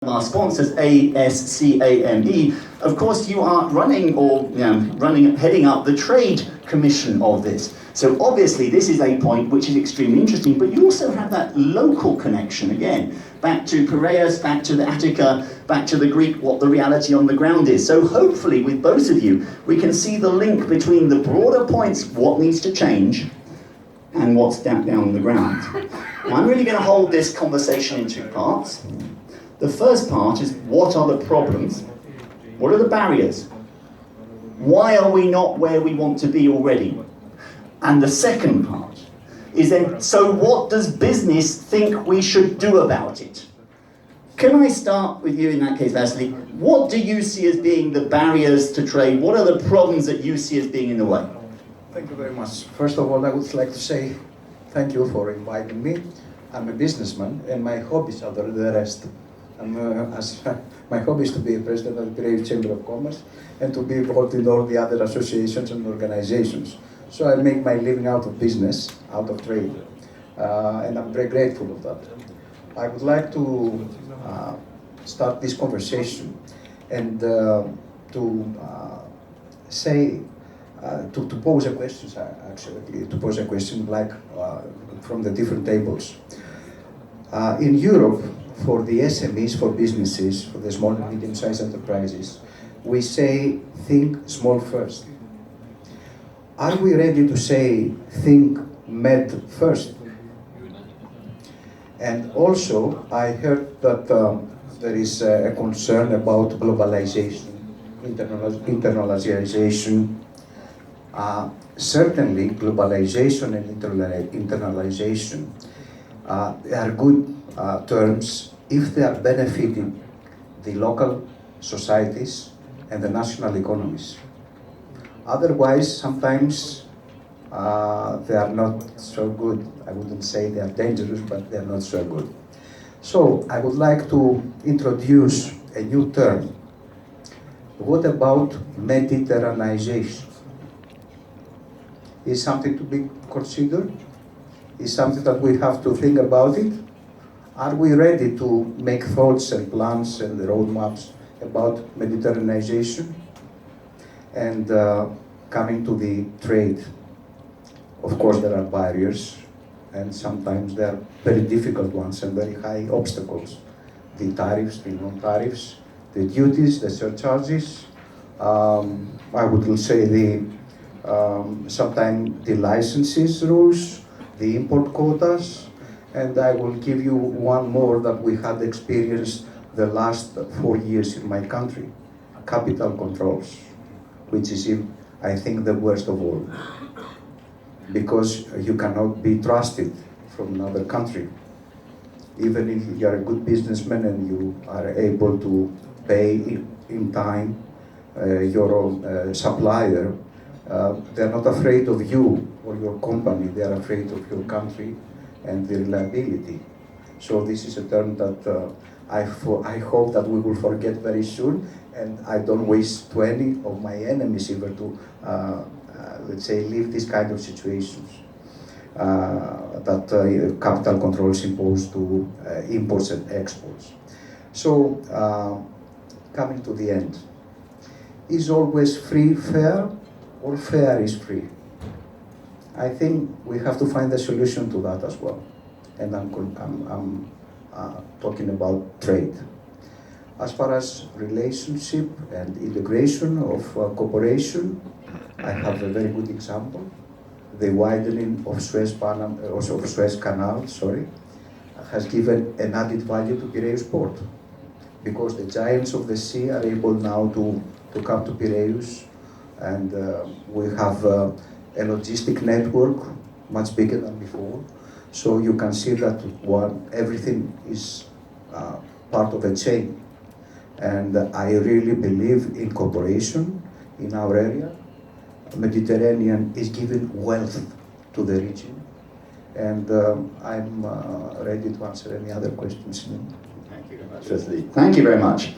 Our sponsors, ASCAME, of course you are running heading up the trade commission of this. So obviously this is a point which is extremely interesting, but you also have that local connection again, back to Piraeus, back to the Attica, back to the Greek, what the reality on the ground is. So hopefully with both of you, we can see the link between the broader points, what needs to change, and what's down on the ground. Now, I'm really going to hold this conversation in two parts. The first part is, what are the problems? What are the barriers? Why are we not where we want to be already? And the second part is then, so what does business think we should do about it? Can I start with you in that case, Vasily? What do you see as being the barriers to trade? What are the problems that you see as being in the way? Thank you very much. First of all, I would like to say thank you for inviting me. I'm a businessman and my hobbies are the rest. My hobby is to be president of the Piraeus Chamber of Commerce and to be involved in all the other associations and organizations. So I make my living out of business, out of trade, and I'm very grateful of that. I would like to start this conversation and to pose a question, actually, to pose a question like from the different tables. In Europe, for the SMEs, for businesses, for the small and medium-sized enterprises, we say, think small first. Are we ready to say, think med first? And also, I heard that there is a concern about globalization, internationalization. Certainly, globalization and internalization are good terms if they are benefiting the local societies and the national economies. Otherwise, sometimes they are not so good. I wouldn't say they are dangerous, but they are not so good. So I would like to introduce a new term. What about Mediterraneization? Is something to be considered? Is something that we have to think about it? Are we ready to make thoughts and plans and roadmaps about Mediterraneization? And coming to the trade, of course there are barriers, and sometimes they are very difficult ones and very high obstacles. The tariffs, the non-tariffs, the duties, the surcharges, I would say sometimes the licenses rules, the import quotas, and I will give you one more that we had experienced the last 4 years in my country, capital controls, which is, I think, the worst of all, because you cannot be trusted from another country. Even if you are a good businessman and you are able to pay in time your supplier, they're not afraid of you or your company, they're afraid of your country and the reliability. So this is a term that I hope that we will forget very soon, and I don't wish to any of my enemies ever to, let's say, live this kind of situations that capital controls impose to imports and exports. So, coming to the end, is always free fair, or fair is free? I think we have to find a solution to that as well. And I'm talking about trade. As far as relationship and integration of cooperation, I have a very good example. The widening of Suez Canal, has given an added value to Piraeus port, because the giants of the sea are able now to come to Piraeus, and we have a logistic network much bigger than before. So you can see that everything is part of a chain. And I really believe in cooperation in our area. Mediterranean is giving wealth to the region. And I'm ready to answer any other questions. Thank you very much. Thank you very much.